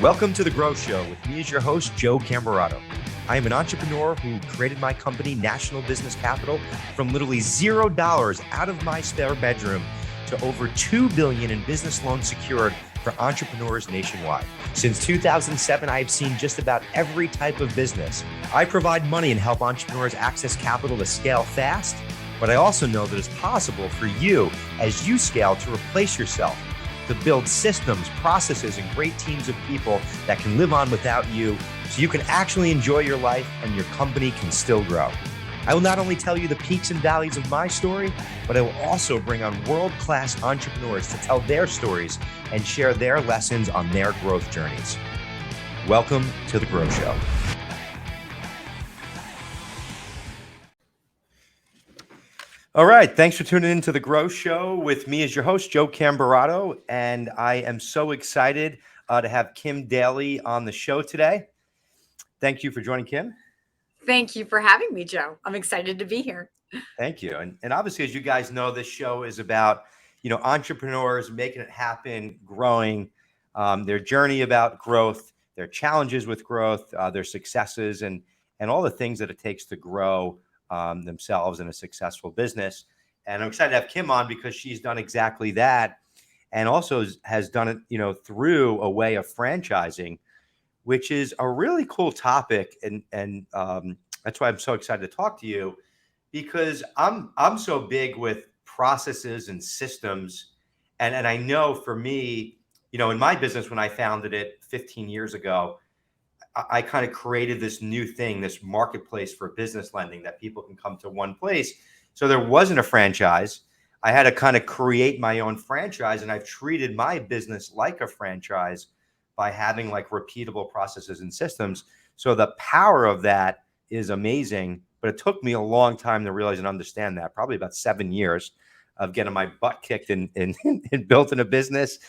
Welcome to The Growth Show with me as your host, Joe Camerato. I am an entrepreneur who created my company, National Business Capital, from literally $0 out of my spare bedroom to over $2 billion in business loans secured for entrepreneurs nationwide. Since 2007, I have seen just about every type of business. I provide money and help entrepreneurs access capital to scale fast, but I also know that it's possible for you as you scale to replace yourself, to build systems, processes, and great teams of people that can live on without you so you can actually enjoy your life and your company can still grow. I will not only tell you the peaks and valleys of my story, but I will also bring on world-class entrepreneurs to tell their stories and share their lessons on their growth journeys. Welcome to The Growth Show. All right. Thanks for tuning into The Growth Show with me as your host, Joe Camerato. And I am so excited to have Kim Daly on the show today. Thank you for joining, Kim. Thank you for having me, Joe. I'm excited to be here. Thank you. And obviously, as you guys know, this show is about, entrepreneurs making it happen, growing, their journey about growth, their challenges with growth, their successes, and all the things that it takes to grow themselves in a successful business. And I'm excited to have Kim on because she's done exactly that, and also has done it, through a way of franchising, which is a really cool topic. And that's why I'm so excited to talk to you, because I'm so big with processes and systems. And I know for me, in my business, when I founded it 15 years ago, I kind of created this new thing, this marketplace for business lending that people can come to one place. So there wasn't a franchise. I had to kind of create my own franchise, and I've treated my business like a franchise by having like repeatable processes and systems. So the power of that is amazing, but it took me a long time to realize and understand that, probably about 7 years of getting my butt kicked and built in a business.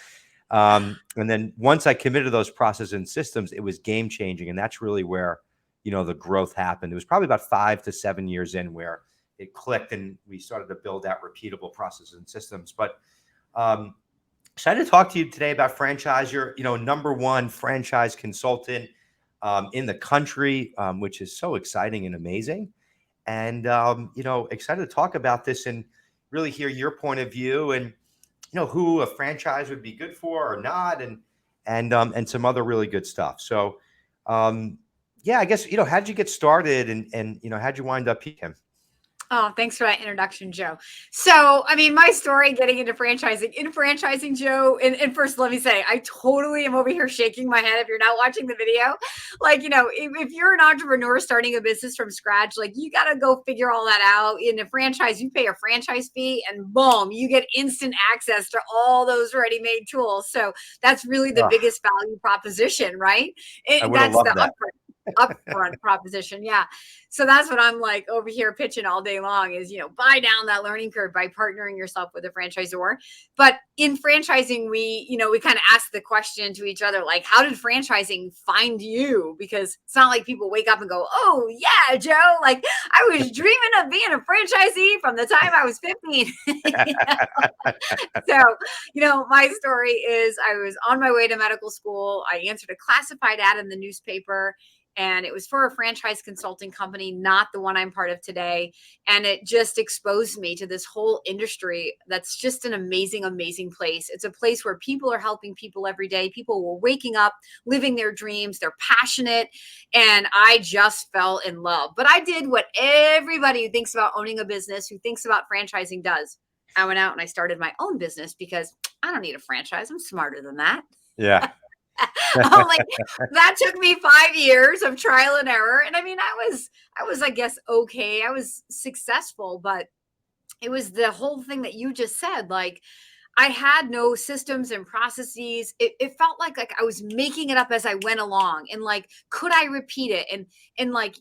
And then once I committed to those processes and systems, it was game changing. And that's really where, the growth happened. It was probably about 5 to 7 years in where it clicked and we started to build out repeatable processes and systems. But excited to talk to you today about franchise. You're, number one franchise consultant in the country, which is so exciting and amazing. And, excited to talk about this and really hear your point of view and, who a franchise would be good for or not, and some other really good stuff. So, I guess, how did you get started and how'd you wind up here, Kim? Oh, thanks for that introduction, Joe. So, my story getting into franchising, Joe, and first, let me say, I totally am over here shaking my head if you're not watching the video. If you're an entrepreneur starting a business from scratch, you got to go figure all that out. In a franchise, you pay a franchise fee and boom, you get instant access to all those ready-made tools. So that's really the biggest value proposition, right? I would have loved that. Upfront proposition. Yeah. So that's what I'm like over here pitching all day long is, buy down that learning curve by partnering yourself with a franchisor. But in franchising, we kind of ask the question to each other, like, how did franchising find you? Because it's not like people wake up and go, oh yeah, Joe, like I was dreaming of being a franchisee from the time I was 15. So, my story is I was on my way to medical school. I answered a classified ad in the newspaper. And it was for a franchise consulting company, not the one I'm part of today. And it just exposed me to this whole industry that's just an amazing, amazing place. It's a place where people are helping people every day. People were waking up, living their dreams. They're passionate. And I just fell in love. But I did what everybody who thinks about owning a business, who thinks about franchising does. I went out and I started my own business because I don't need a franchise. I'm smarter than that. Yeah. That took me 5 years of trial and error. And I was, I guess, okay. I was successful, but it was the whole thing that you just said. Like, I had no systems and processes. It felt like I was making it up as I went along. And like, could I repeat it? And like,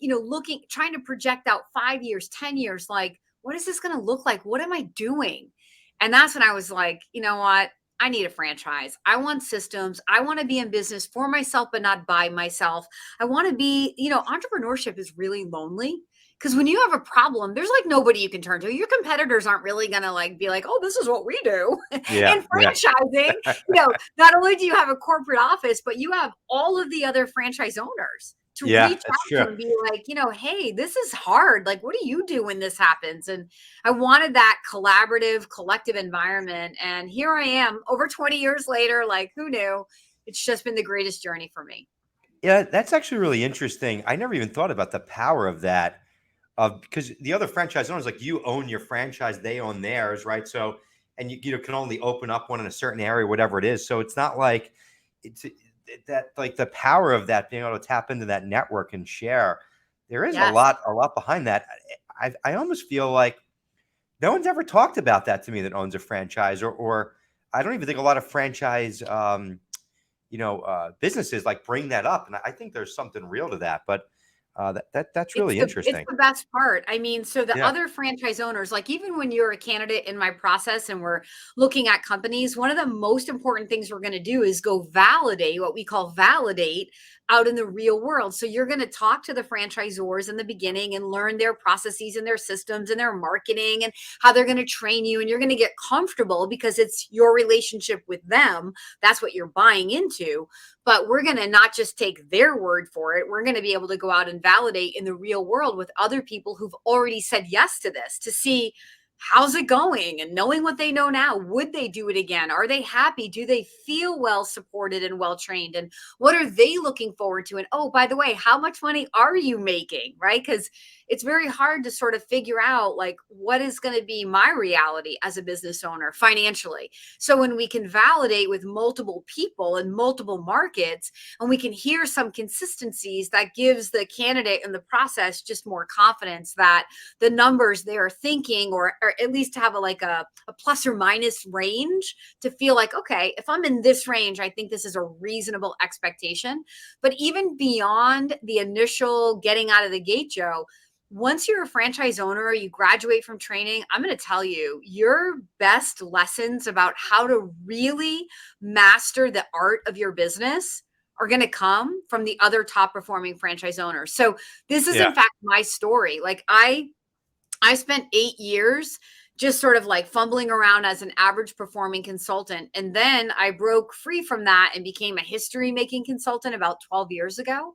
trying to project out 5 years, 10 years, like, what is this going to look like? What am I doing? And that's when I was like, you know what? I need a franchise. I want systems. I want to be in business for myself, but not by myself. I want to be, entrepreneurship is really lonely Because when you have a problem, there's like nobody you can turn to. Your competitors aren't really going to like be like, oh, this is what we do. Yeah. In franchising, not only do you have a corporate office, but you have all of the other franchise owners to Yeah, reach that's out to true. and be like, hey, this is hard. Like, what do you do when this happens? And I wanted that collaborative, collective environment. And here I am over 20 years later, like, who knew? It's just been the greatest journey for me. Yeah, that's actually really interesting. I never even thought about the power of that. Because the other franchise owners, like you own your franchise, they own theirs, right? So, and you can only open up one in a certain area, whatever it is. So it's not like it's that like the power of that being able to tap into that network and share. There is Yes. a lot behind that. I almost feel like no one's ever talked about that to me that owns a franchise, or I don't even think a lot of franchise, businesses like bring that up, and I think there's something real to that. But that's It's really it's interesting. the best part. I mean, so the Yeah, other franchise owners, like even when you're a candidate in my process and we're looking at companies, one of the most important things we're going to do is go validate what we call validate out in the real world. So you're going to talk to the franchisors in the beginning and learn their processes and their systems and their marketing and how they're going to train you. And you're going to get comfortable because it's your relationship with them. That's what you're buying into. But we're going to not just take their word for it. We're going to be able to go out and validate in the real world with other people who've already said yes to this to see how's it going and knowing what they know now. Would they do it again? Are they happy? Do they feel well supported and well trained? And what are they looking forward to? And oh, by the way, how much money are you making? Right? Because it's very hard to sort of figure out like what is going to be my reality as a business owner financially. So when we can validate with multiple people in multiple markets and we can hear some consistencies, that gives the candidate in the process just more confidence that the numbers they're thinking, or at least to have a plus or minus range to feel like, okay, if I'm in this range, I think this is a reasonable expectation. But even beyond the initial getting out of the gate, Joe, once you're a franchise owner, you graduate from training, I'm going to tell you your best lessons about how to really master the art of your business are going to come from the other top performing franchise owners. So this is yeah. in fact my story. Like I spent 8 years just sort of like fumbling around as an average performing consultant. And then I broke free from that and became a history making consultant about 12 years ago.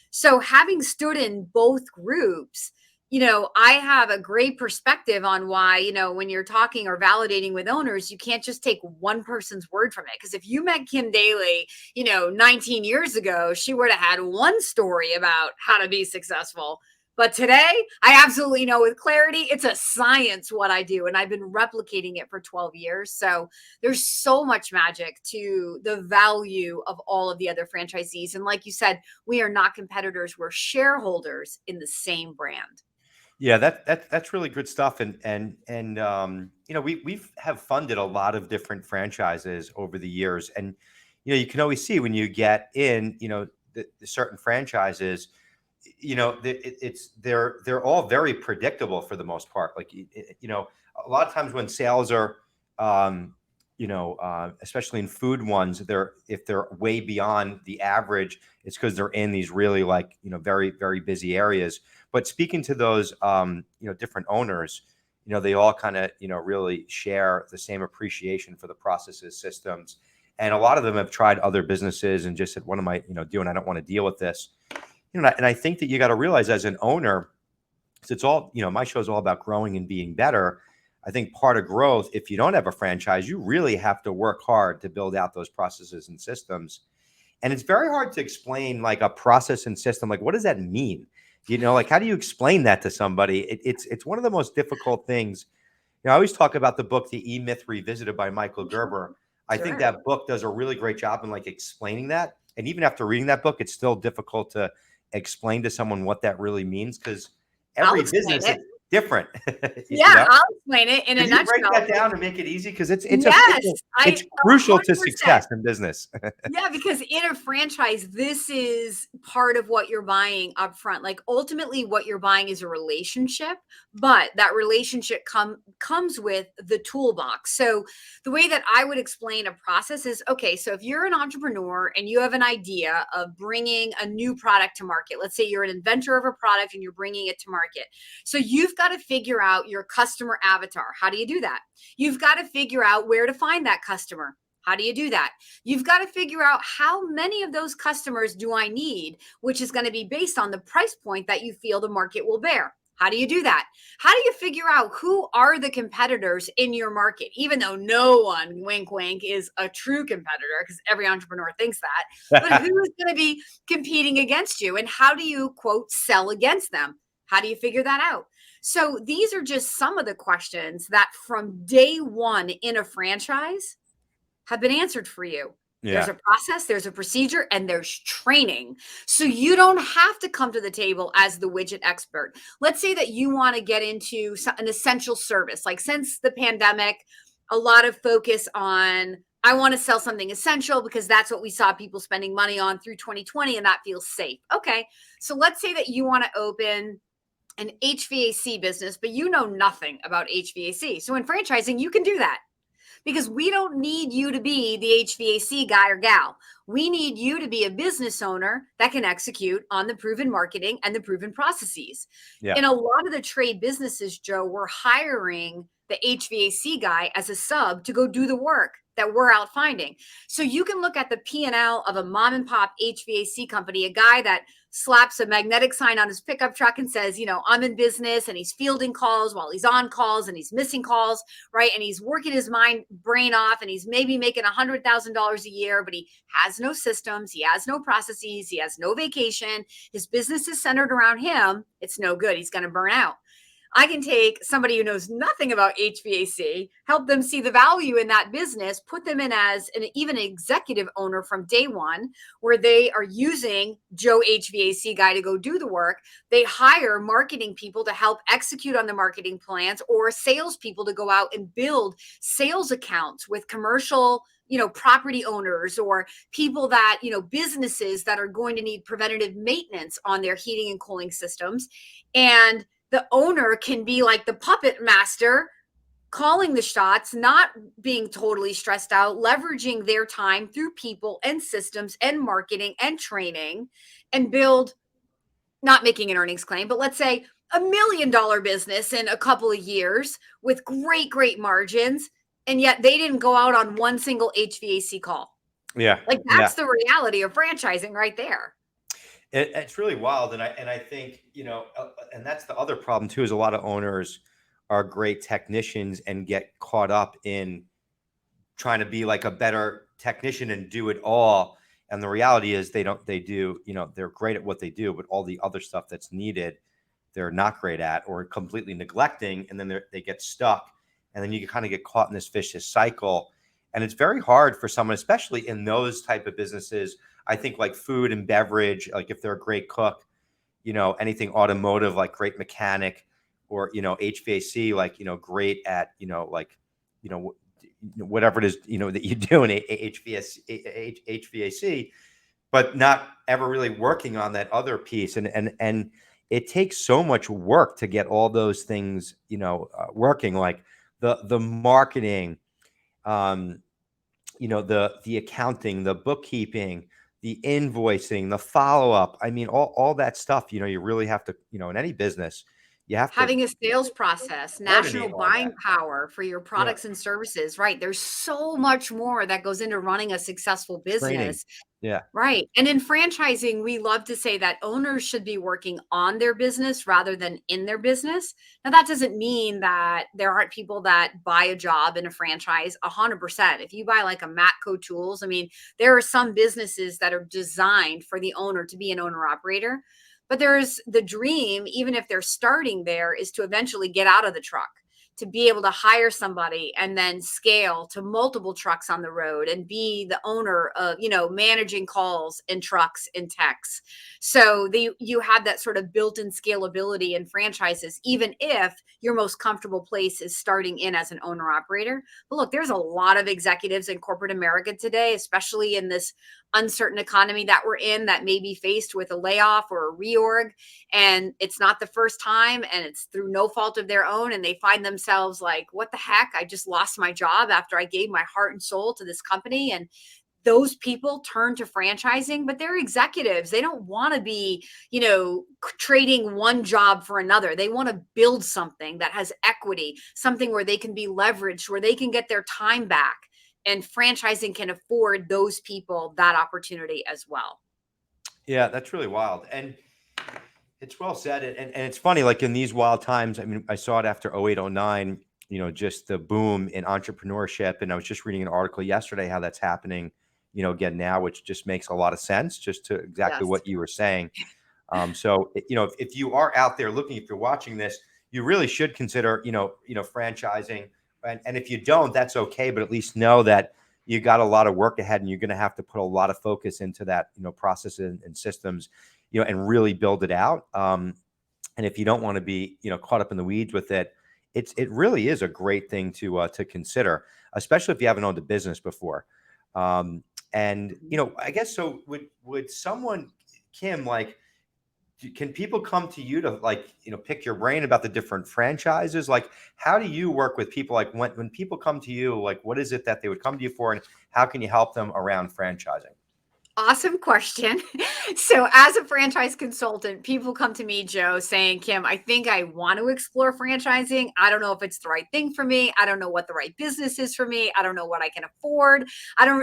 So having stood in both groups, I have a great perspective on why, when you're talking or validating with owners, you can't just take one person's word from it. Because if you met Kim Daly, 19 years ago, she would have had one story about how to be successful. But today, I absolutely know with clarity, it's a science what I do. And I've been replicating it for 12 years. So there's so much magic to the value of all of the other franchisees. And like you said, we are not competitors, we're shareholders in the same brand. Yeah, that's really good stuff. And we've have funded a lot of different franchises over the years. And you can always see when you get in, the certain franchises, they're all very predictable for the most part. Like a lot of times when sales are especially in food ones, if they're way beyond the average, it's because they're in these really like very very busy areas. But speaking to those different owners, they all kind of really share the same appreciation for the processes, systems, and a lot of them have tried other businesses and just said, "What am I doing? I don't want to deal with this." And I think that you got to realize as an owner, because it's all, my show is all about growing and being better. I think part of growth, if you don't have a franchise, you really have to work hard to build out those processes and systems. And it's very hard to explain like a process and system. Like, what does that mean? Like, how do you explain that to somebody? It's one of the most difficult things. I always talk about the book, The E-Myth Revisited by Michael Gerber. I think Sure. that book does a really great job in like explaining that. And even after reading that book, it's still difficult to explain to someone what that really means because I'll every explain business, it. different. Yeah, I'll explain it in a Can you break nutshell. that down and make it easy? Because Yes, it's I crucial to 100%. success in business. Yeah, because in a franchise, this is part of what you're buying up front. Like ultimately what you're buying is a relationship, but that relationship comes with the toolbox. So the way that I would explain a process is, okay, so if you're an entrepreneur and you have an idea of bringing a new product to market, let's say you're an inventor of a product and you're bringing it to market. So you've got to figure out your customer avatar. How do you do that? You've got to figure out where to find that customer. How do you do that? You've got to figure out how many of those customers do I need, which is going to be based on the price point that you feel the market will bear. How do you do that? How do you figure out who are the competitors in your market, even though no one, wink, wink, is a true competitor because every entrepreneur thinks that, but who is going to be competing against you and how do you, quote, sell against them? How do you figure that out? So these are just some of the questions that from day one in a franchise have been answered for you. There's a process, there's a procedure, and there's training. So you don't have to come to the table as the widget expert. Let's say that you want to get into an essential service. Like since the pandemic, a lot of focus on, I want to sell something essential because that's what we saw people spending money on through 2020 and that feels safe. Okay, so let's say that you want to open an HVAC business, but you know nothing about HVAC. So in franchising, you can do that. Because we don't need you to be the HVAC guy or gal. We need you to be a business owner that can execute on the proven marketing and the proven processes. In a lot of the trade businesses, Joe, we're hiring the HVAC guy as a sub to go do the work that we're out finding. So you can look at the P&L of a mom and pop HVAC company, a guy that slaps a magnetic sign on his pickup truck and says, you know, I'm in business, and he's fielding calls while he's on calls and he's missing calls, right? And he's working his brain off and he's maybe making $100,000 a year, but he has no systems. He has no processes. He has no vacation. His business is centered around him. It's no good. He's going to burn out. I can take somebody who knows nothing about HVAC, help them see the value in that business, put them in as even an executive owner from day one, where they are using Joe HVAC guy to go do the work. They hire marketing people to help execute on the marketing plans, or salespeople to go out and build sales accounts with commercial, you know, property owners or people that, you know, businesses that are going to need preventative maintenance on their heating and cooling systems. And the owner can be like the puppet master, calling the shots, not being totally stressed out, leveraging their time through people and systems and marketing and training, and build, not making an earnings claim, but let's say $1 million business in a couple of years with great, great margins. And yet they didn't go out on one single HVAC call. Yeah. Like that's the reality of franchising right there. It's really wild. And I think, you know, and that's the other problem too, is a lot of owners are great technicians and get caught up in trying to be like a better technician and do it all. And the reality is they do, you know, they're great at what they do, but all the other stuff that's needed, they're not great at or completely neglecting. And then they get stuck. And then you kind of get caught in this vicious cycle. And it's very hard for someone, especially in those type of businesses. I think like food and beverage, like if they're a great cook, you know, anything automotive, like great mechanic, or, you know, HVAC, like, you know, great at, you know, like, you know, whatever it is, you know, that you do in HVAC, but not ever really working on that other piece. And it takes so much work to get all those things, you know, working, like the marketing, you know, the accounting, the bookkeeping, the invoicing, the follow-up. I mean, all that stuff, you know, you really have to, you know, in any business, you have to having a sales process, national buying power for your products and services, right? There's so much more that goes into running a successful business. Training. Yeah. Right. And in franchising, we love to say that owners should be working on their business rather than in their business. Now, that doesn't mean that there aren't people that buy a job in a franchise 100%. If you buy like a Matco Tools, I mean, there are some businesses that are designed for the owner to be an owner operator. But there's the dream, even if they're starting there, is to eventually get out of the truck, to be able to hire somebody and then scale to multiple trucks on the road and be the owner of, managing calls and trucks and techs. So you have that sort of built-in scalability in franchises, even if your most comfortable place is starting in as an owner operator. But look, there's a lot of executives in corporate America today, especially in this uncertain economy that we're in, that may be faced with a layoff or a reorg, and it's not the first time and it's through no fault of their own, and they find themselves like, what the heck, I just lost my job after I gave my heart and soul to this company. And those people turn to franchising, but they're executives. They don't want to be, trading one job for another. They want to build something that has equity, something where they can be leveraged, where they can get their time back. And franchising can afford those people that opportunity as well. Yeah, that's really wild. And it's well said. And it's funny, like in these wild times, I mean, I saw it after 08, 09, just the boom in entrepreneurship. And I was just reading an article yesterday, how that's happening, again now, which just makes a lot of sense, just to exactly Yes. what you were saying. So, if you are out there looking, if you're watching this, you really should consider, franchising. And if you don't, that's okay. But at least know that you got a lot of work ahead, and you're going to have to put a lot of focus into that, process and systems, and really build it out. And if you don't want to be, caught up in the weeds with it, it really is a great thing to consider, especially if you haven't owned a business before. And I guess so. Would someone, Kim, like, can people come to you to, like, pick your brain about the different franchises? Like, how do you work with people? Like, when people come to you, like, what is it that they would come to you for, and how can you help them around franchising? Awesome question. So as a franchise consultant, people come to me, Joe, saying, Kim, I think I want to explore franchising. I don't know if it's the right thing for me. I don't know what the right business is for me. I don't know what I can afford.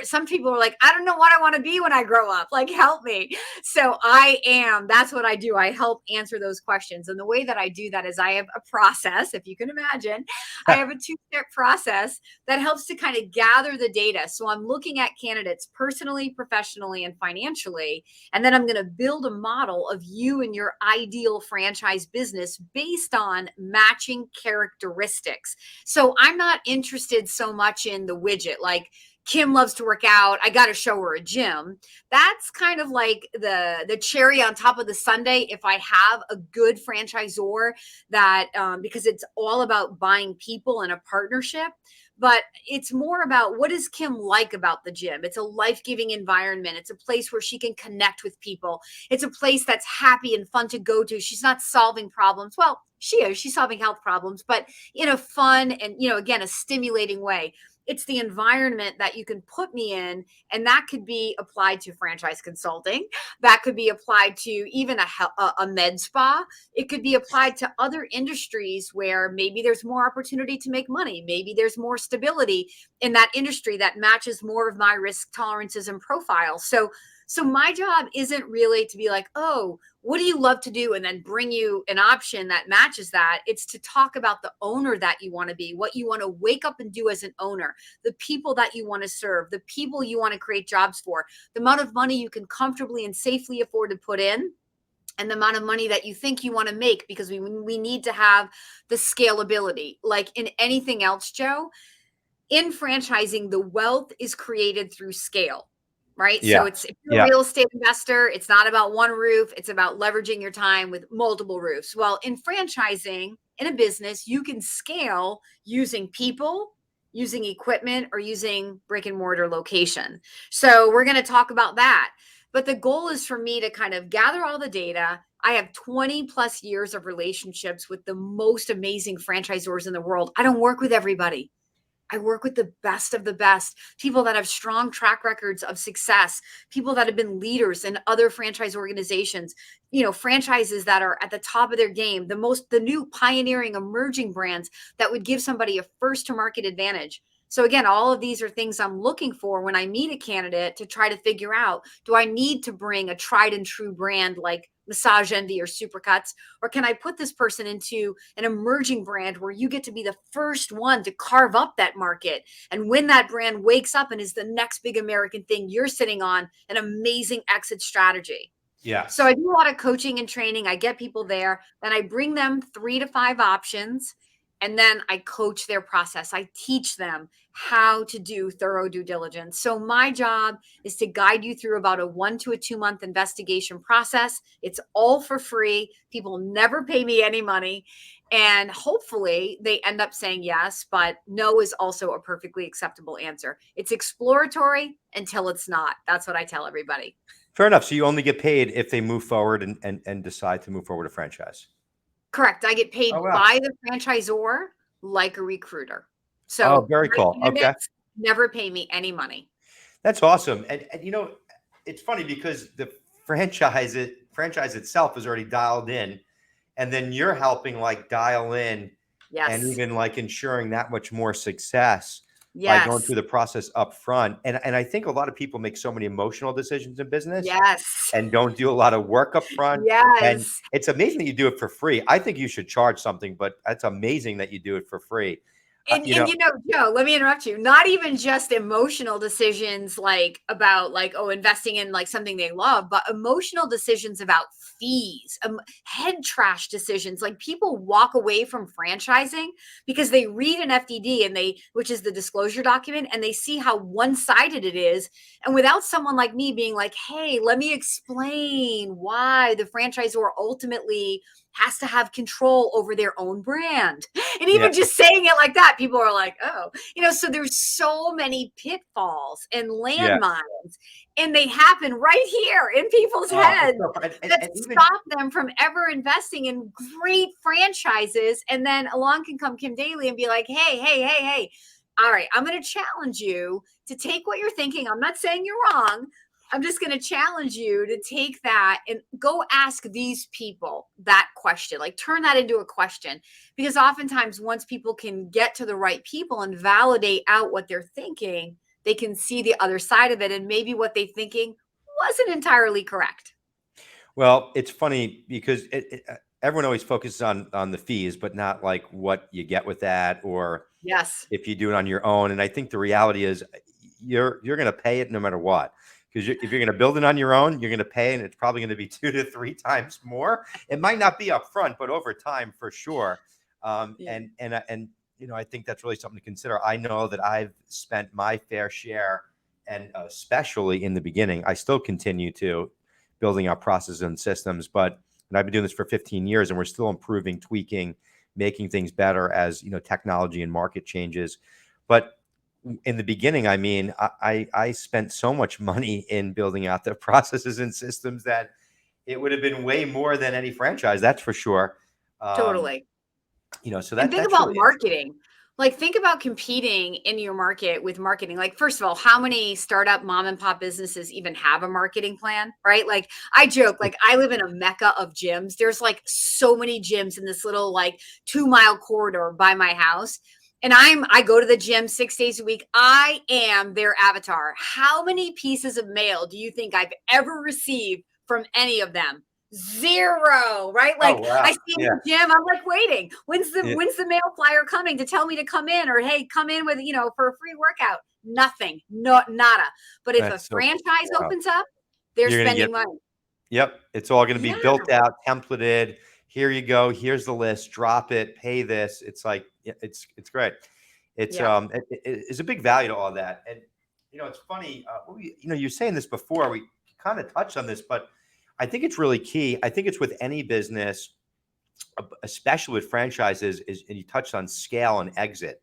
Some people are like, I don't know what I want to be when I grow up. Like, help me. So that's what I do. I help answer those questions. And the way that I do that is I have a process, if you can imagine. I have a 2-step process that helps to kind of gather the data. So I'm looking at candidates personally, professionally, and financially. And then I'm going to build a model of you and your ideal franchise business based on matching characteristics. So I'm not interested so much in the widget, like Kim loves to work out, I got to show her a gym. That's kind of like the cherry on top of the sundae if I have a good franchisor that, because it's all about buying people and a partnership. But it's more about, what does Kim like about the gym? It's a life-giving environment. It's a place where she can connect with people. It's a place that's happy and fun to go to. She's not solving problems. Well, she's solving health problems, but in a fun and, again, a stimulating way. It's the environment that you can put me in, and that could be applied to franchise consulting. That could be applied to even a med spa. It could be applied to other industries where maybe there's more opportunity to make money. Maybe there's more stability in that industry that matches more of my risk tolerances and profiles. So my job isn't really to be like, oh, what do you love to do? And then bring you an option that matches that. It's to talk about the owner that you want to be, what you want to wake up and do as an owner, the people that you want to serve, the people you want to create jobs for, the amount of money you can comfortably and safely afford to put in, and the amount of money that you think you want to make, because we need to have the scalability. Like in anything else, Joe, in franchising, the wealth is created through scale. Right. Yeah. So if you're a real estate investor, it's not about one roof. It's about leveraging your time with multiple roofs. Well, in franchising, in a business, you can scale using people, using equipment, or using brick and mortar location. So we're going to talk about that. But the goal is for me to kind of gather all the data. I have 20 plus years of relationships with the most amazing franchisors in the world. I don't work with everybody. I work with the best of the best, people that have strong track records of success, people that have been leaders in other franchise organizations, franchises that are at the top of their game, the new pioneering emerging brands that would give somebody a first to market advantage. So again, all of these are things I'm looking for when I meet a candidate to try to figure out, do I need to bring a tried and true brand like Massage Envy or Supercuts, or can I put this person into an emerging brand where you get to be the first one to carve up that market? And when that brand wakes up and is the next big American thing, you're sitting on an amazing exit strategy. Yeah. So I do a lot of coaching and training. I get people there, then I bring them 3 to 5 options. And then I coach their process. I teach them how to do thorough due diligence. So my job is to guide you through about a 1 to 2 month investigation process. It's all for free. People never pay me any money. And hopefully they end up saying yes, but no is also a perfectly acceptable answer. It's exploratory until it's not. That's what I tell everybody. Fair enough. So you only get paid if they move forward and decide to move forward a franchise. Correct. I get Oh, paid wow. by the franchisor like a recruiter. Oh, So very my cool. Okay. candidates never pay me any money. That's awesome. And you know, it's funny because the franchise itself is already dialed in, and then you're helping like dial in and Yes. even like ensuring that much more success by going Yes. through the process up front. And I think a lot of people make so many emotional decisions in business Yes. and don't do a lot of work up front. And Yes. it's amazing that you do it for free. I think you should charge something, but that's amazing that you do it for free. And You know, Joe, let me interrupt you. Not even just emotional decisions like about like, oh, investing in like something they love, but emotional decisions about fees, head trash decisions. Like people walk away from franchising because they read an FDD which is the disclosure document, and they see how one-sided it is. And without someone like me being like, hey, let me explain why the franchisor ultimately has to have control over their own brand. And yeah, even just saying it like that, people are like, oh, so there's so many pitfalls and yeah. landmines, and they happen right here in people's Oh, it's heads so fun. that And even stop them from ever investing in great franchises. And then along can come Kim Daly and be like, hey, all right, I'm going to challenge you to take what you're thinking. I'm not saying you're wrong. I'm just going to challenge you to take that and go ask these people that question, like turn that into a question. Because oftentimes once people can get to the right people and validate out what they're thinking, they can see the other side of it. And maybe what they're thinking wasn't entirely correct. Well, it's funny because everyone always focuses on the fees, but not like what you get with that, or Yes. if you do it on your own. And I think the reality is you're going to pay it no matter what. Because if you're going to build it on your own, you're going to pay, and it's probably going to be 2 to 3 times more. It might not be upfront, but over time for sure. Yeah. And you know, I think that's really something to consider. I know that I've spent my fair share, and especially in the beginning, I still continue to building out processes and systems. But and I've been doing this for 15 years, and we're still improving, tweaking, making things better as you know technology and market changes. But in the beginning, I mean, I spent so much money in building out the processes and systems that it would have been way more than any franchise, that's for sure. Um, Totally. you know, so And think that's about really interesting. marketing. Like, think about competing in your market with marketing. Like, first of all, how many startup mom and pop businesses even have a marketing plan, right? Like, I joke, like, I live in a mecca of gyms. There's like so many gyms in this little like 2 mile corridor by my house. And I go to the gym 6 days a week. I am their avatar. How many pieces of mail do you think I've ever received from any of them? Zero, right? Oh Like wow, I see in yeah, the gym, I'm like waiting. When's yeah, the mail flyer coming to tell me to come in, or hey, come in with for a free workout? Nothing, no, nada. But if a that's so cool. franchise Wow. opens up, they're You're gonna get, spending money. yep, it's all gonna be Yeah, built out, templated. Here you go. Here's the list. Drop it. Pay this. It's like yeah, it's great. yeah, It's a big value to all that. And you know, it's funny. You know, you're saying this before. We kind of touched on this, but I think it's really key. I think it's with any business, especially with franchises, is and you touched on scale and exit.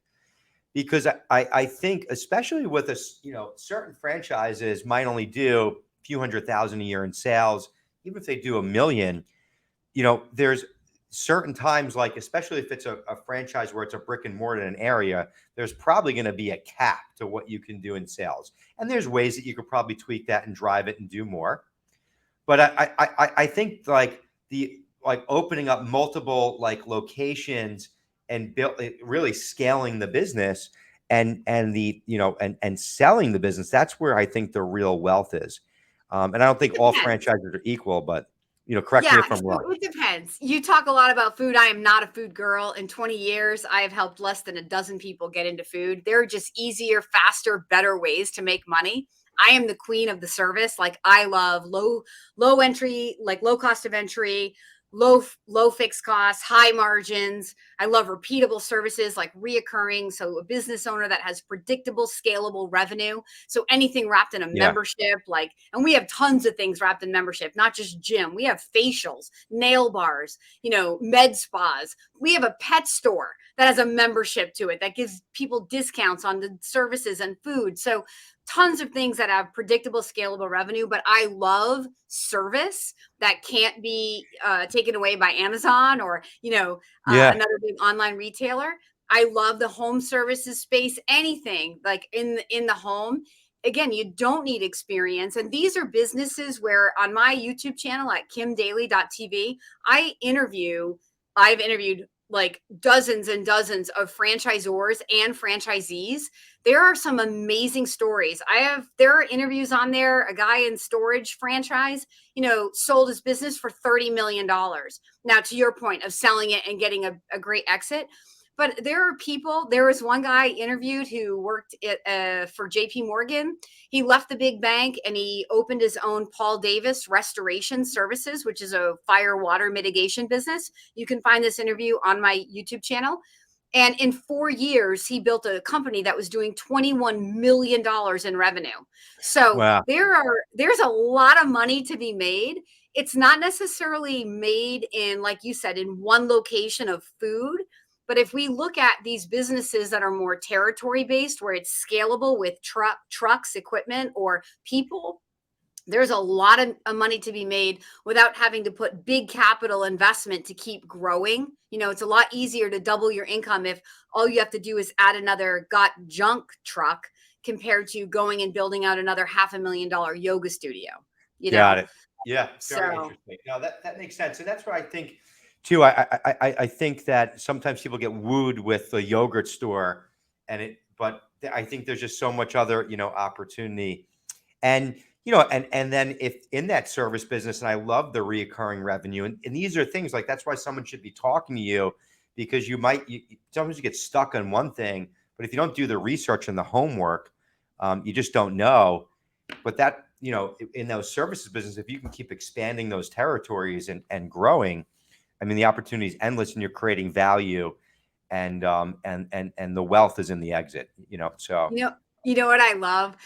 Because I think especially with us, you know, certain franchises might only do a few 100,000 a year in sales. Even if they do 1 million, you know, there's certain times, like especially if it's a franchise where it's a brick and mortar in an area, there's probably going to be a cap to what you can do in sales. And there's ways that you could probably tweak that and drive it and do more. But I think like the like opening up multiple like locations and build really scaling the business and the you know and selling the business, that's where I think the real wealth is. And I don't think it all depends. franchises are equal, but you know, correct me Yeah, if I'm wrong. so it depends. You talk a lot about food. I am not a food girl. In 20 years, I have helped less than a dozen people get into food. There are just easier, faster, better ways to make money. I am the queen of the service. Like I love low entry, like low cost of entry, low fixed costs, high margins. I love repeatable services like reoccurring. So a business owner that has predictable, scalable revenue. So anything wrapped in a Yeah. membership, and we have tons of things wrapped in membership, not just gym. We have facials, nail bars, med spas. We have a pet store that has a membership to it that gives people discounts on the services and food. So tons of things that have predictable, scalable revenue. But I love service that can't be taken away by Amazon or, Yeah. another big online retailer. I love the home services space, anything like in the home. Again, you don't need experience. And these are businesses where on my YouTube channel at kimdaly.tv, I've interviewed like dozens and dozens of franchisors and franchisees. There are some amazing stories. There are interviews on there. A guy in storage franchise, sold his business for $30 million. Now, to your point of selling it and getting a great exit. But there was one guy interviewed who worked for JP Morgan. He left the big bank and he opened his own Paul Davis Restoration Services, which is a fire water mitigation business. You can find this interview on my YouTube channel. And in 4 years, he built a company that was doing $21 million in revenue. So Wow. there's a lot of money to be made. It's not necessarily made in, like you said, in one location of food. But if we look at these businesses that are more territory based, where it's scalable with trucks, equipment, or people, there's a lot of money to be made without having to put big capital investment to keep growing. It's a lot easier to double your income if all you have to do is add another got junk truck compared to going and building out another $500,000 yoga studio. Got it. Yeah. Very So interesting. No, that makes sense. And that's what I think too. I think that sometimes people get wooed with the yogurt store but I think there's just so much other, opportunity. And, and then if in that service business, and I love the reoccurring revenue, and these are things like, that's why someone should be talking to you, because sometimes you get stuck on one thing, but if you don't do the research and the homework, you just don't know. But that, in those services business, if you can keep expanding those territories and growing, I mean, the opportunity is endless and you're creating value, and the wealth is in the exit, so. What I love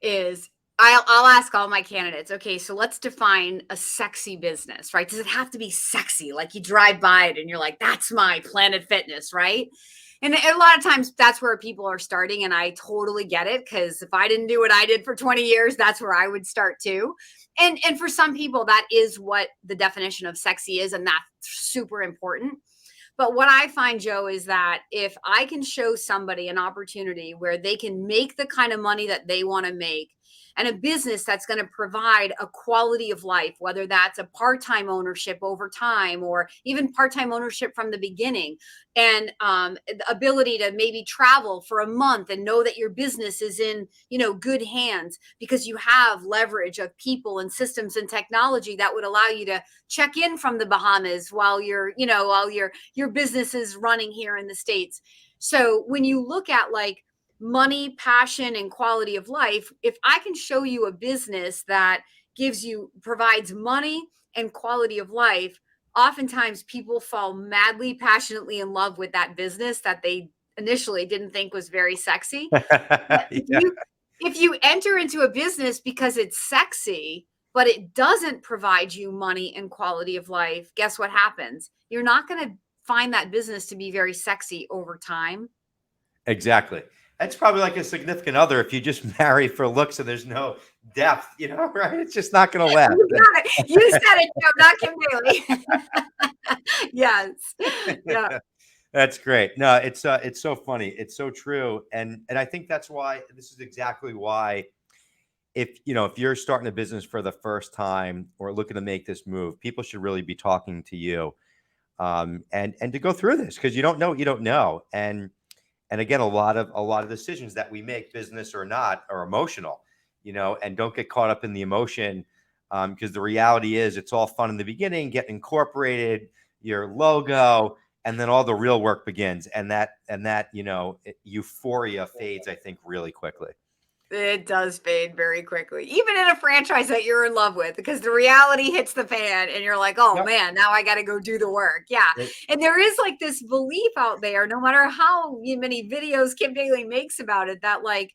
is I'll ask all my candidates, okay, so let's define a sexy business, right? Does it have to be sexy? Like you drive by it and you're like, that's my Planet Fitness, right? And a lot of times that's where people are starting. And I totally get it, because if I didn't do what I did for 20 years, that's where I would start too. And for some people, that is what the definition of sexy is. And that's super important. But what I find, Joe, is that if I can show somebody an opportunity where they can make the kind of money that they want to make, and a business that's going to provide a quality of life, whether that's a part-time ownership over time or even part-time ownership from the beginning, and the ability to maybe travel for a month and know that your business is in, good hands, because you have leverage of people and systems and technology that would allow you to check in from the Bahamas while your business is running here in the States. So when you look at like money, passion, and quality of life, if I can show you a business that provides money and quality of life, oftentimes people fall madly, passionately in love with that business that they initially didn't think was very sexy. But Yeah. if you enter into a business because it's sexy, but it doesn't provide you money and quality of life, guess what happens? You're not going to find that business to be very sexy over time. Exactly. That's probably like a significant other. If you just marry for looks and there's no depth, right? It's just not going to last. You got it. You said it, Joe, not Kim Daly. Yes. Yeah. That's great. No, it's so funny. It's so true. And I think this is exactly why, if you're starting a business for the first time or looking to make this move, people should really be talking to you, and to go through this, because you don't know what you don't know. And again, a lot of decisions that we make, business or not, are emotional, and don't get caught up in the emotion, because the reality is it's all fun in the beginning, get incorporated, your logo, and then all the real work begins. And that euphoria fades, I think, really quickly. It does fade very quickly, even in a franchise that you're in love with, because the reality hits the fan and you're like, oh Yep. man, now I got to go do the work. Yeah. And there is like this belief out there, no matter how many videos Kim Daly makes about it, that like,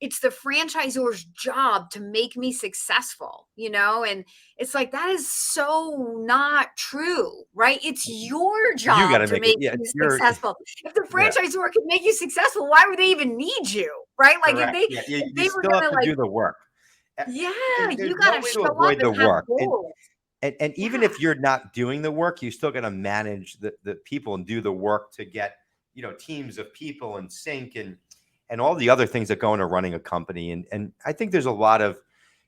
it's the franchisor's job to make me successful, and it's like, that is so not true, right? It's your You got job to to make it. make Yeah, you you're successful. If the yeah, franchisor can make you successful, why would they even need you, right? Like if correct. they Yeah, if you they were still have gonna to like, do the work. A- yeah, And you there's got no to way to show up avoid the and have work. goals. And even Yeah, if you're not doing the work, you still got to manage the people and do the work to get, teams of people and sync and all the other things that go into running a company. And I think there's a lot of,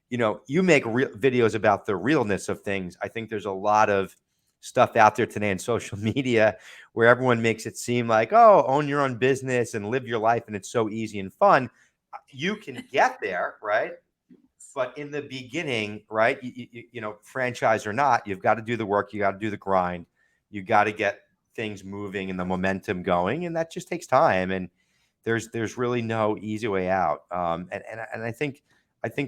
you make videos about the realness of things. I think there's a lot of stuff out there today in social media where everyone makes it seem like, oh, own your own business and live your life and it's so easy and fun. You can get there, right? But in the beginning, right, franchise or not, you've got to do the work, you got to do the grind, you got to get things moving and the momentum going, and that just takes time. And there's really no easy way out. And I think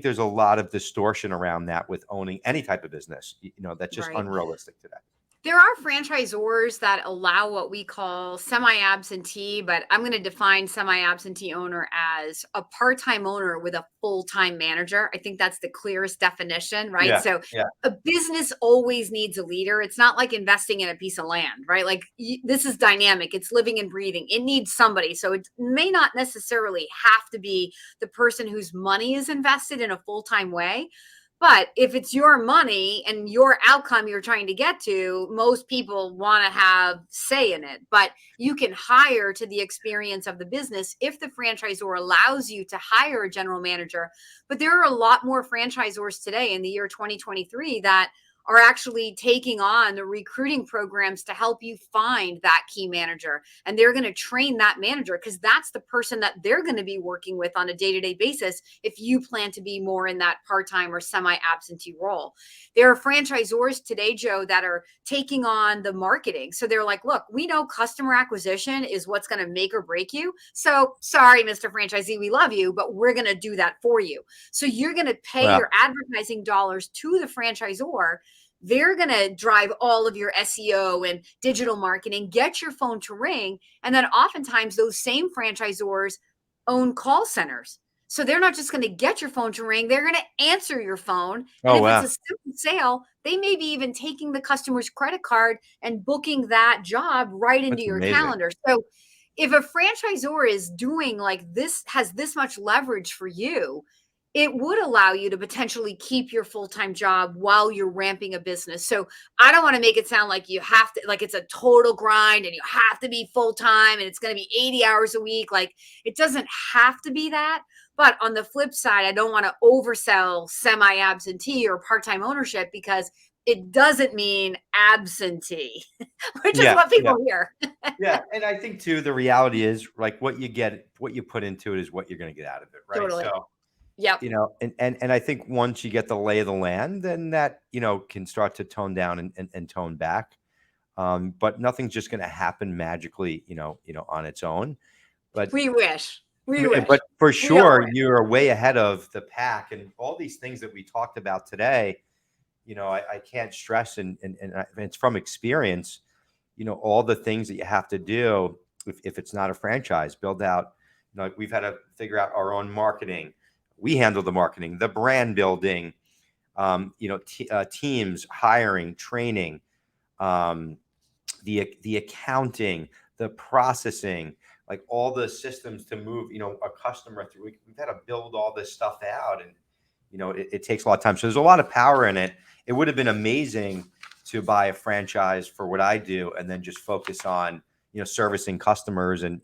there's a lot of distortion around that with owning any type of business. That's just right. unrealistic today. There are franchisors that allow what we call semi-absentee, but I'm going to define semi-absentee owner as a part-time owner with a full-time manager. I think that's the clearest definition, right? Yeah, So yeah, a business always needs a leader. It's not like investing in a piece of land, right? Like this is dynamic. It's living and breathing. It needs somebody. So it may not necessarily have to be the person whose money is invested in a full-time way. But if it's your money and your outcome you're trying to get to, most people want to have say in it. But you can hire to the experience of the business if the franchisor allows you to hire a general manager. But there are a lot more franchisors today in the year 2023 that are actually taking on the recruiting programs to help you find that key manager. And they're going to train that manager because that's the person that they're going to be working with on a day-to-day basis if you plan to be more in that part-time or semi-absentee role. There are franchisors today, Joe, that are taking on the marketing. So they're like, look, we know customer acquisition is what's going to make or break you. So sorry, Mr. Franchisee, we love you, but we're going to do that for you. So you're going to pay well, your advertising dollars to the franchisor. They're going to drive all of your SEO and digital marketing, get your phone to ring. And then oftentimes those same franchisors own call centers. So they're not just going to get your phone to ring, they're going to answer your phone. And oh if it's wow, a simple sale, they may be even taking the customer's credit card and booking that job right into that's your amazing. calendar. So if a franchisor is doing like this, has this much leverage for you, it would allow you to potentially keep your full-time job while you're ramping a business. So I don't want to make it sound like you have to, like it's a total grind and you have to be full-time and it's going to be 80 hours a week. Like it doesn't have to be that. But on the flip side, I don't want to oversell semi-absentee or part-time ownership because it doesn't mean absentee, which is Yeah, what yeah. people hear. Yeah, and I think too, the reality is like what you put into it is what you're going to get out of it, right? Totally. So, Yep. and I think once you get the lay of the land, then that can start to tone down and tone back. But nothing's just going to happen magically, on its own. But We wish. We but wish. for We all sure, wish. you're way ahead of the pack, and all these things that we talked about today. I can't stress, and it's from experience. All the things that you have to do if it's not a franchise, build out. We've had to figure out our own marketing. We handle the marketing, the brand building, teams, hiring, training, um, the accounting, the processing, like all the systems to move, a customer through. We've had to build all this stuff out, and it takes a lot of time. So there's a lot of power in it. It would have been amazing to buy a franchise for what I do, and then just focus on servicing customers and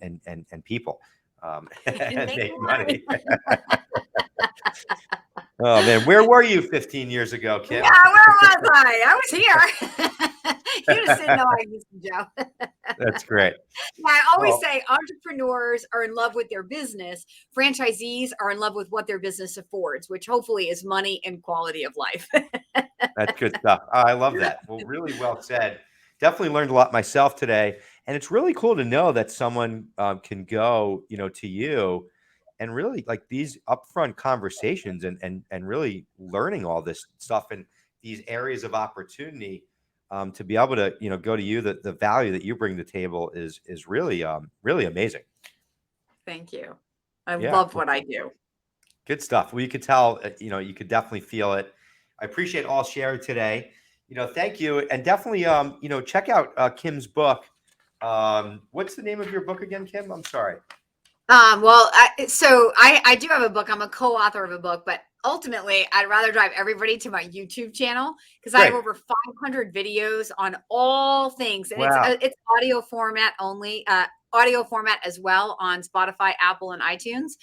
people, and Make make money. money. Oh man, where were you 15 years ago, Yeah, Kim? where was I? I was here. You just didn't know I existed, Joe. That's great. Yeah, I always Well, say entrepreneurs are in love with their business. Franchisees are in love with what their business affords, which hopefully is money and quality of life. that's good stuff. Oh, I love that. Well, really well said. Definitely learned a lot myself today, and it's really cool to know that someone can go, to you and really like these upfront conversations and really learning all this stuff in these areas of opportunity, to be able to, go to you, the value that you bring to the table is really, really amazing. Thank you. I Yeah. love what I do. Good stuff. Well, you could tell, you could definitely feel it. I appreciate all shared today. Thank you. And definitely, check out Kim's book. What's the name of your book again, Kim? I'm sorry. Well, I do have a book. I'm a co-author of a book, but ultimately I'd rather drive everybody to my YouTube channel because I have Great. over 500 videos on all things, and Wow. it's audio format only, audio format as well on Spotify, Apple, and iTunes.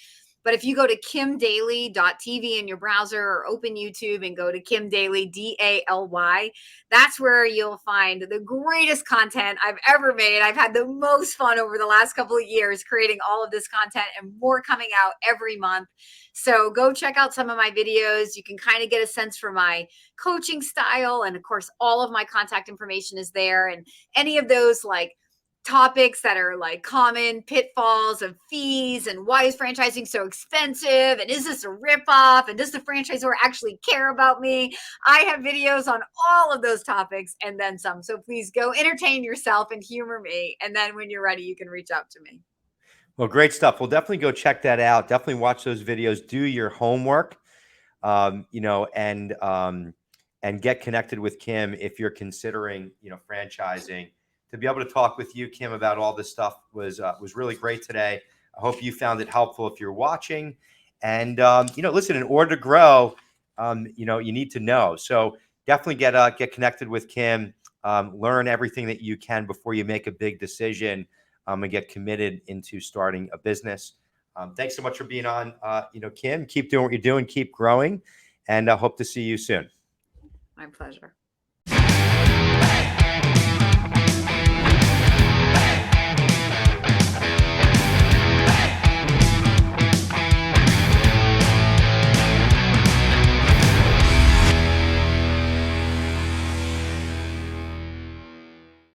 But if you go to kimdaly.tv in your browser or open YouTube and go to Kim Daly, Daly, that's where you'll find the greatest content I've ever made. I've had the most fun over the last couple of years creating all of this content and more coming out every month. So go check out some of my videos. You can kind of get a sense for my coaching style. And of course, all of my contact information is there. And any of those like topics that are like common pitfalls of fees and why is franchising so expensive and is this a ripoff and does the franchisor actually care about me? I have videos on all of those topics and then some. So please go entertain yourself and humor me. And then when you're ready, you can reach out to me. Well, great stuff. We'll definitely go check that out. Definitely watch those videos. Do your homework, and get connected with Kim if you're considering, franchising. To be able to talk with you, Kim, about all this stuff was really great today. I hope you found it helpful if you're watching. And listen, in order to grow, you need to know. So definitely get connected with Kim. Learn everything that you can before you make a big decision, and get committed into starting a business. Thanks so much for being on. Kim, keep doing what you're doing, keep growing, and I hope to see you soon. My pleasure.